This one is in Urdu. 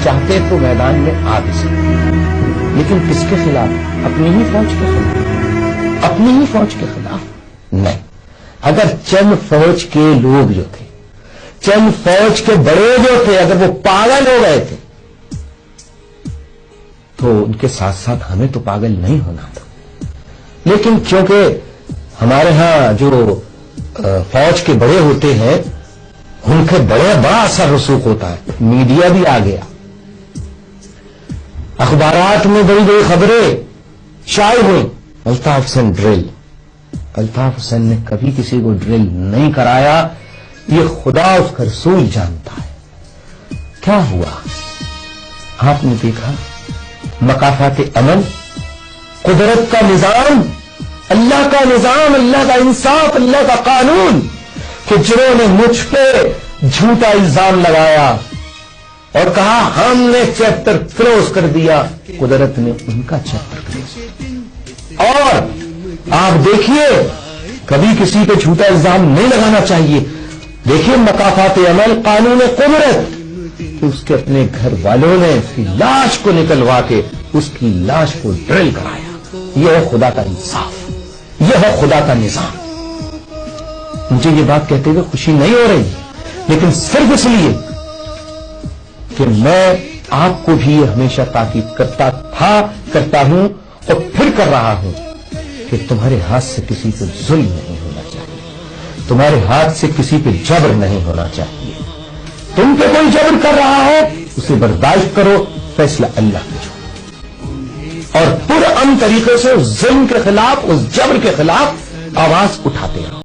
چاہتے تو میدان میں آ بھی سکتے، لیکن کس کے خلاف؟ اپنی ہی فوج کے خلاف، اپنی ہی فوج کے خلاف نہیں۔ اگر چند فوج کے لوگ جو تھے، چند فوج کے بڑے جو تھے، اگر وہ پاگل ہو گئے تھے تو ان کے ساتھ ساتھ ہمیں تو پاگل نہیں ہونا تھا۔ لیکن کیونکہ ہمارے ہاں جو فوج کے بڑے ہوتے ہیں ان کے بڑا اثر رسوخ ہوتا ہے، میڈیا بھی آ گیا، اخبارات میں بڑی بڑی خبریں شائع ہوئی۔ الطاف حسین ڈرل، الطاف حسین نے کبھی کسی کو ڈرل نہیں کرایا، یہ خدا اس کا رسول جانتا ہے۔ کیا ہوا؟ آپ نے دیکھا مقافات عمل، قدرت کا نظام، اللہ کا نظام، اللہ کا انصاف، اللہ کا قانون، کہ جنہوں نے مجھ پہ جھوٹا الزام لگایا اور کہا ہم نے چیپٹر کلوز کر دیا، قدرت نے ان کا چیپٹر کلوز۔ اور آپ دیکھیے کبھی کسی پہ جھوٹا الزام نہیں لگانا چاہیے۔ دیکھیے مقافات عمل، قانون قدرت، کہ اس کے اپنے گھر والوں نے اس کی لاش کو نکلوا کے اس کی لاش کو ڈرل کرایا۔ یہ ہے خدا کا انصاف، یہ ہے خدا کا نظام۔ مجھے یہ بات کہتے ہوئے خوشی نہیں ہو رہی، لیکن صرف اس لیے کہ میں آپ کو بھی ہمیشہ تاکید کرتا تھا، کرتا ہوں اور پھر کر رہا ہوں کہ تمہارے ہاتھ سے کسی پہ ظلم نہیں ہونا چاہیے، تمہارے ہاتھ سے کسی پہ جبر نہیں ہونا چاہیے۔ تم پہ کوئی جبر کر رہا ہے اسے برداشت کرو، فیصلہ اللہ کا جو، اور پرامن طریقے سے اس ظلم کے خلاف، اس جبر کے خلاف آواز اٹھاتے رہو۔